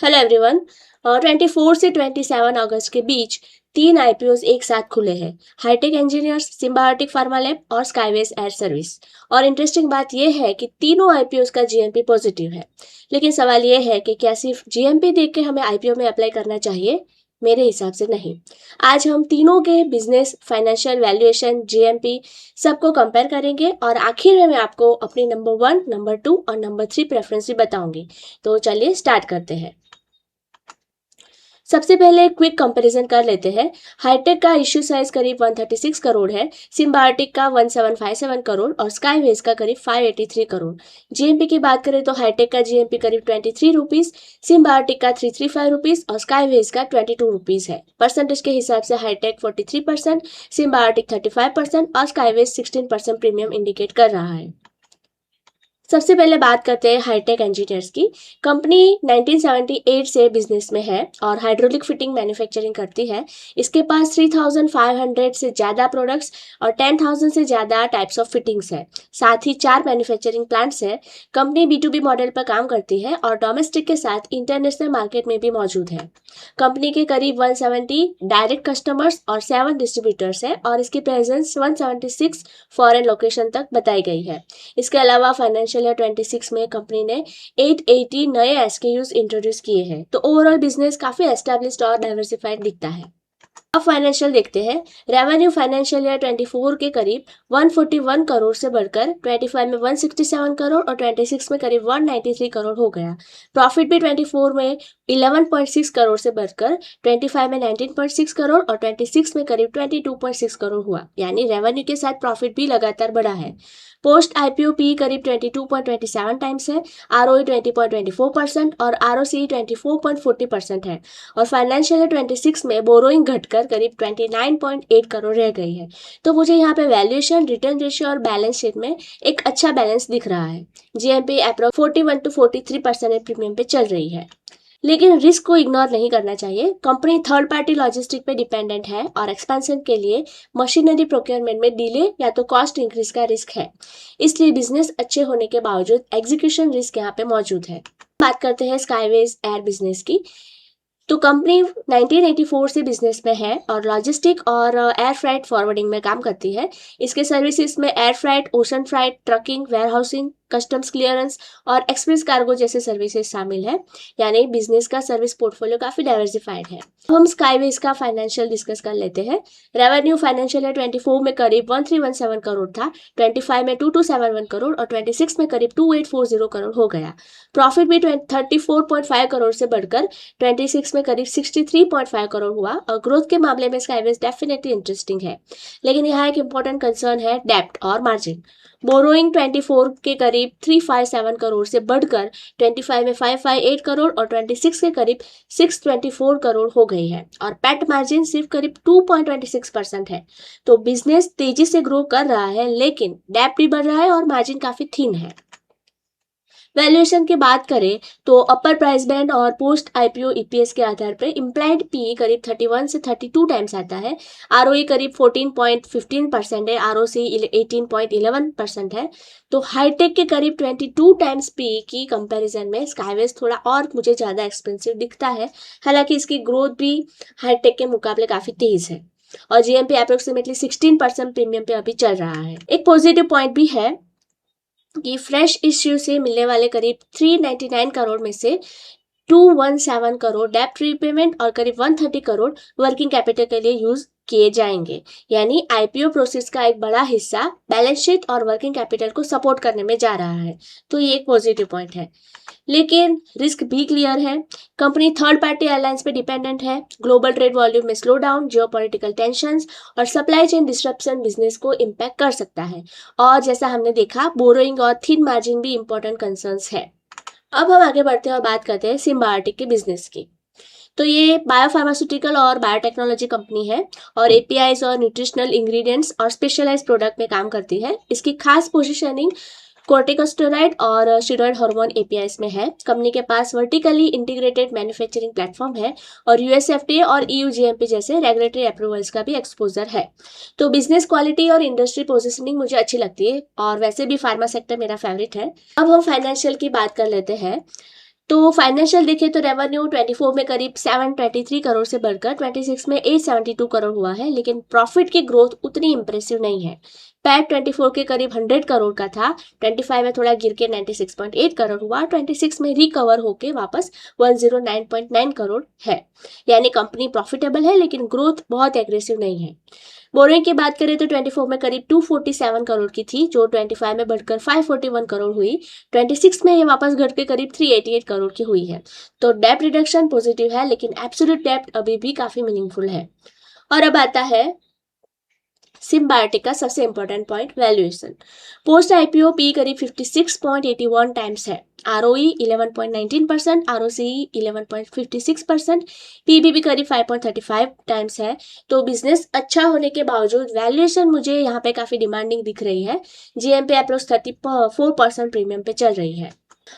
Hello everyone. 24 से 27 अगस्त के बीच 3 IPOs एक साथ खुले हैं। Hitech Engineers, Symbiotic Pharma Lab और स्काईवेज एयर सर्विस। और इंटरेस्टिंग बात यह है कि तीनों IPOs का जीएमपी पॉजिटिव है। लेकिन सवाल यह है कि क्या सिर्फ जीएमपी देख के हमें आईपीओ में अप्लाई करना चाहिए? मेरे हिसाब से नहीं। आज हम तीनों के बिजनेस, फाइनेंशियल, वैल्यूएशन, जीएमपी सबको कंपेयर करेंगे और आखिर में मैं आपको अपनी नंबर 1, नंबर 2 और नंबर 3 प्रेफरेंस भी बताऊंगी। तो चलिए स्टार्ट करते हैं। सबसे पहले क्विक कंपैरिजन कर लेते हैं। हाईटेक का इश्यू साइज करीब 136 करोड़ है, सिम्बायोटिक का 1757 करोड़ और स्काईवेज का करीब 583 करोड़। जीएमपी की बात करें तो हाईटेक का जीएमपी करीब 23 रुपीज, सिम्बायोटिक का 335 रुपीज और स्काईवेज का 22 रुपीज है। परसेंटेज के हिसाब से हाईटेक 43%, सिम्बायोटिक 35% और स्काईवेज 16% प्रीमियम इंडिकेट कर रहा है। सबसे पहले बात करते हैं हाईटेक इंजीनियर्स की। कंपनी 1978 से बिजनेस में है और हाइड्रोलिक फिटिंग मैन्युफैक्चरिंग करती है। इसके पास 3500 से ज़्यादा प्रोडक्ट्स और 10,000 से ज़्यादा टाइप्स ऑफ फिटिंग्स है। साथ ही 4 मैन्युफैक्चरिंग प्लांट्स है। कंपनी B2B मॉडल पर काम करती है और डोमेस्टिक के साथ इंटरनेशनल मार्केट में भी मौजूद है। कंपनी के करीब 170 डायरेक्ट कस्टमर्स और 7 डिस्ट्रीब्यूटर्स है और इसकी प्रेजेंस 176 फॉरेन लोकेशन तक बताई गई है। इसके अलावा फाइनेंशियल ईयर 26 में कंपनी ने 880 नए SKUs इंट्रोड्यूस किए हैं। तो ओवरऑल बिजनेस काफी एस्टेब्लिश्ड और डाइवर्सिफाइड दिखता है। अब फाइनेंशियल देखते हैं। रेवेन्यू फाइनेंशियल ईयर 24 के करीब 141 करोड़ से बढ़कर 25 में 167 करोड़ और 26 में करीब 193 करोड़ हो गया। प्रॉफिट भी 24 में 11.6 करोड़ से बढ़कर 25 में 19.6 करोड़ और 26 में करीब 22.6 करोड़ हुआ। यानी रेवेन्यू के साथ प्रॉफिट भी लगातार बढ़ा है। पोस्ट IPO पी करीब 22.27 टाइम्स है, ROE 20.24% और ROCE 24.40% है। और फाइनेंशियल ईयर 26 में बोरोइंग घटकर करीब 29.8 करोड़ रह गई है। तो मुझे यहाँ पे वैल्यूएशन, रिटर्न रेशियो और बैलेंस शीट में एक अच्छा बैलेंस दिख रहा है। जीएमपी अप्रॉक्स 41 to 43% प्रीमियम पे चल रही है। लेकिन रिस्क को इग्नोर नहीं करना चाहिए। कंपनी थर्ड पार्टी लॉजिस्टिक पे डिपेंडेंट है और एक्सपेंशन के लिए मशीनरी प्रोक्योरमेंट में डिले या तो कॉस्ट इंक्रीज का रिस्क है। इसलिए बिजनेस अच्छे होने के बावजूद एग्जीक्यूशन रिस्क यहाँ पे मौजूद है। बात करते हैं स्काईवेज एयर बिजनेस की। तो कंपनी 1984 से बिजनेस में है और लॉजिस्टिक और एयर फ्राइट फॉरवर्डिंग में काम करती है। इसके सर्विसेज में air freight, ocean freight, trucking, warehousing, customs clearance और एक्सप्रेस कार्गो जैसे सर्विसेज शामिल है। यानी बिजनेस का सर्विस पोर्टफोलियो काफी डाइवर्सिफाइड है। हम स्काईवेज का फाइनेंशियल डिस्कस कर लेते हैं। रेवेन्यू फाइनेंशियल ईयर 24 में करीब 1317 करोड़ था, 25 में 2271 करोड़ और 26 में करीब 2840 करोड़ हो गया। प्रॉफिट भी 34.5 करोड़ से बढ़कर 26 में करीब 63.5 करोड़ हुआ। और ग्रोथ के मामले में स्काईवेज डेफिनेटली इंटरेस्टिंग है। लेकिन यहाँ एक इंपॉर्टेंट कंसर्न है डेब्ट और मार्जिन। बोरोइंग 24 के करीब 357 करोड़ से बढ़कर 25 में 558 करोड़ और 26 के करीब 624 करोड़ हो गई है। और पैट मार्जिन सिर्फ करीब 2.26% है। तो बिजनेस तेजी से ग्रो कर रहा है लेकिन डेब्ट भी बढ़ रहा है और मार्जिन काफी थिन है। वैल्यूएशन की बात करें तो अपर प्राइस बैंड और पोस्ट IPO EPS के आधार पर इम्प्लाइड PE करीब 31 से 32 टाइम्स आता है। ROE करीब 14.15% है, ROCE 18.11% है। तो हाईटेक के करीब 22 टाइम्स PE की कंपैरिजन में स्काईवेज थोड़ा और मुझे ज़्यादा एक्सपेंसिव दिखता है। हालांकि इसकी ग्रोथ भी हाईटेक के मुकाबले काफ़ी तेज है और जीएमपी अप्रोक्सीमेटली 16% प्रीमियम पे अभी चल रहा है। एक पॉजिटिव पॉइंट भी है कि फ्रेश इश्यू से मिलने वाले करीब 399 करोड़ में से 217 करोड़ डेब्ट रीपेमेंट और करीब 130 करोड़ वर्किंग कैपिटल के लिए यूज किए जाएंगे। यानी IPO प्रोसेस का एक बड़ा हिस्सा बैलेंस शीट और वर्किंग कैपिटल को सपोर्ट करने में जा रहा है। तो ये एक पॉजिटिव पॉइंट है। लेकिन रिस्क भी क्लियर है। कंपनी थर्ड पार्टी एयरलाइंस पे डिपेंडेंट है। ग्लोबल ट्रेड वॉल्यूम में स्लो डाउन, जियोपॉलिटिकल टेंशंस और सप्लाई चेन डिस्ट्रप्शन बिजनेस को इम्पैक्ट कर सकता है। और जैसा हमने देखा, बोरोइंग और थिन मार्जिन भी इंपॉर्टेंट कंसर्न्स है। अब हम आगे बढ़ते हैं और बात करते हैं सिम्बायोटिक के बिजनेस की। तो ये बायोफार्मास्यूटिकल और बायोटेक्नोलॉजी कंपनी है और APIs और न्यूट्रिशनल इंग्रेडिएंट्स और स्पेशलाइज्ड प्रोडक्ट में काम करती है। इसकी खास पोजीशनिंग कोर्टिकोस्टेरॉइड और स्टेरॉइड हार्मोन APIs में है। कंपनी के पास वर्टिकली इंटीग्रेटेड मैन्युफैक्चरिंग प्लेटफॉर्म है और US FDA और EU GMP जैसे रेगुलेटरी अप्रूवल्स का भी एक्सपोजर है। तो बिजनेस क्वालिटी और इंडस्ट्री पोजिशनिंग मुझे अच्छी लगती है और वैसे भी फार्मा सेक्टर मेरा फेवरेट है। अब हम फाइनेंशियल की बात कर लेते हैं। तो फाइनेंशियल देखें तो रेवेन्यू 24 में करीब 723 करोड़ से बढ़कर 26 में 872 करोड़ हुआ है, लेकिन प्रॉफिट की ग्रोथ उतनी इंप्रेसिव नहीं है। पैट 24 के करीब 100 करोड़ का था, 25 में थोड़ा गिर के 96.8 करोड़ हुआ, 26 में रिकवर होके वापस 109.9 करोड़ है। यानी कंपनी प्रॉफिटेबल है लेकिन ग्रोथ बहुत एग्रेसिव नहीं है। बोरिंग की बात करें तो 24 में करीब 247 करोड़ की थी, जो 25 में बढ़कर 541 करोड़ हुई, 26 में ये वापस घट के करीब 388 करोड़ की हुई है। तो डेप्ट रिडक्शन पॉजिटिव है, लेकिन एब्सोल्यूट डेप्ट अभी भी काफी मीनिंगफुल है। और अब आता है सिम्बायोटिक का सबसे important point, valuation. Post IPO P करीब 56.81 टाइम्स है, आरओई 11.19%, आरओसीई 11.56%, पीबी भी करीब 5.35 टाइम्स है। तो बिजनेस अच्छा होने के बावजूद वैल्यूएशन मुझे यहाँ पे काफी डिमांडिंग दिख रही है। जीएमपी अप्रोक्स 34% प्रीमियम पे चल रही है।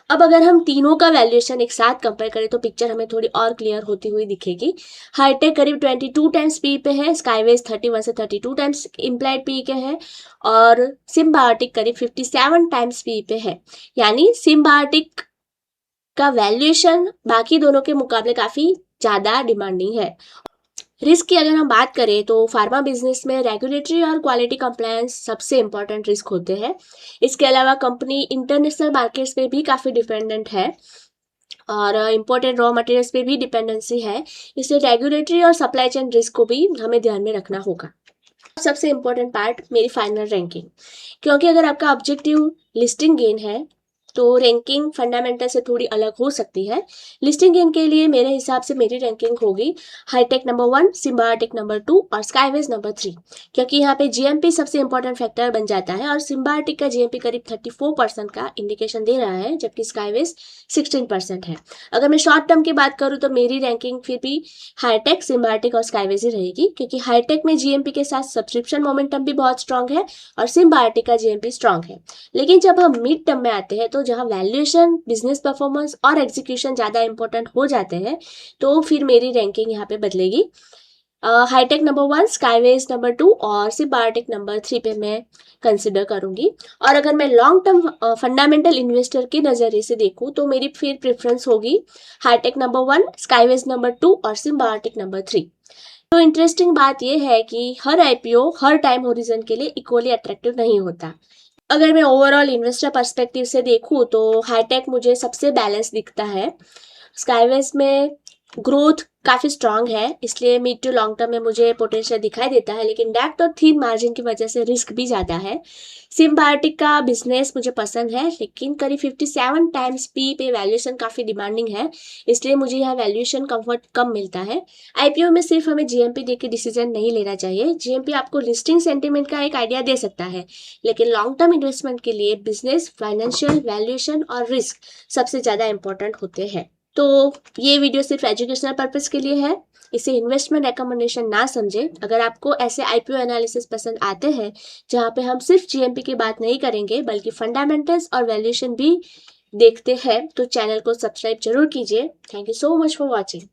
अब अगर हम तीनों का वैल्यूएशन एक साथ कंपेयर करें तो पिक्चर हमें थोड़ी और क्लियर होती हुई दिखेगी। हाईटेक करीब 22 टाइम्स पी पे है, स्काईवेज 31 से 32 टाइम्स इम्प्लाइड पी के है, और सिम्बायोटिक करीब 57 टाइम्स पी पे है। यानी सिम्बायोटिक का वैल्यूएशन बाकी दोनों के मुकाबले काफी ज्यादा डिमांडिंग है। रिस्क की अगर हम बात करें तो फार्मा बिजनेस में रेगुलेटरी और क्वालिटी कंप्लायंस सबसे इंपॉर्टेंट रिस्क होते हैं। इसके अलावा कंपनी इंटरनेशनल मार्केट्स पे भी काफ़ी डिपेंडेंट है और इम्पोर्टेंट रॉ मटेरियल्स पे भी डिपेंडेंसी है, इसलिए रेगुलेटरी और सप्लाई चेन रिस्क को भी हमें ध्यान में रखना होगा। सबसे इम्पोर्टेंट पार्ट मेरी फाइनल रैंकिंग, क्योंकि अगर आपका ऑब्जेक्टिव लिस्टिंग गेन है तो रैंकिंग फंडामेंटल से थोड़ी अलग हो सकती है। लिस्टिंग गेन के लिए मेरे हिसाब से मेरी रैंकिंग होगी हाईटेक नंबर 1, सिम्बायोटिक नंबर 2 और स्काईवेज नंबर 3, क्योंकि यहाँ पे जीएमपी सबसे इंपॉर्टेंट फैक्टर बन जाता है और सिम्बायोटिक का जीएमपी करीब 34% का इंडिकेशन दे रहा है, जबकि स्काईवेज 16% है। अगर मैं शॉर्ट टर्म की बात करूँ तो मेरी रैंकिंग फिर भी हाईटेक, सिम्बायोटिक और स्काईवेज ही रहेगी, क्योंकि हाईटेक में जीएमपी के साथ सब्सक्रिप्शन मोमेंटम भी बहुत स्ट्रांग है और सिम्बायोटिक का जीएमपी स्ट्रांग है। लेकिन जब हम मिड टर्म में आते हैं तो जहां वैल्यूएशन, बिजनेस परफॉर्मेंस और एग्जीक्यूशन ज्यादा इंपॉर्टेंट हो जाते हैं, तो फिर मेरी रैंकिंग यहाँ पे बदलेगी। हाईटेक नंबर 1, स्काईवेज नंबर 2 और सिम्बायोटिक नंबर 3 पे मैं कंसिडर करूंगी। और अगर मैं लॉन्ग टर्म फंडामेंटल इन्वेस्टर के नजरिए से देखूं तो मेरी फिर प्रेफरेंस होगी हाईटेक नंबर 1, स्काईवेज नंबर 2 और सिम्बायोटिक नंबर 3। तो इंटरेस्टिंग बात यह है कि हर आईपीओ हर टाइम होरिजन के लिए इक्वली अट्रैक्टिव नहीं होता। अगर मैं ओवरऑल इन्वेस्टर पर्सपेक्टिव से देखूं तो हाईटेक मुझे सबसे बैलेंस दिखता है। स्काईवेज में ग्रोथ काफी स्ट्रांग है, इसलिए मिड टू लॉन्ग टर्म में मुझे पोटेंशियल दिखाई देता है, लेकिन डेप्थ और थीन मार्जिन की वजह से रिस्क भी ज्यादा है। सिम्बायोटिक का बिजनेस मुझे पसंद है, लेकिन करीब 57 टाइम्स पी पे वैल्यूएशन काफी डिमांडिंग है, इसलिए मुझे यहाँ वैल्यूएशन कंफर्ट कम मिलता है। आईपीओ में सिर्फ हमें जीएमपी देख के डिसीजन नहीं लेना चाहिए। जीएमपी आपको लिस्टिंग सेंटीमेंट का एक आइडिया दे सकता है, लेकिन लॉन्ग टर्म इन्वेस्टमेंट के लिए बिजनेस, फाइनेंशियल, वैल्यूएशन और रिस्क सबसे ज्यादा इंपॉर्टेंट होते हैं। तो ये वीडियो सिर्फ एजुकेशनल पर्पस के लिए है, इसे इन्वेस्टमेंट रिकमेंडेशन ना समझे। अगर आपको ऐसे आईपीओ एनालिसिस पसंद आते हैं जहाँ पे हम सिर्फ जीएमपी की बात नहीं करेंगे बल्कि फंडामेंटल्स और वैल्यूएशन भी देखते हैं, तो चैनल को सब्सक्राइब जरूर कीजिए। Thank you so much for watching.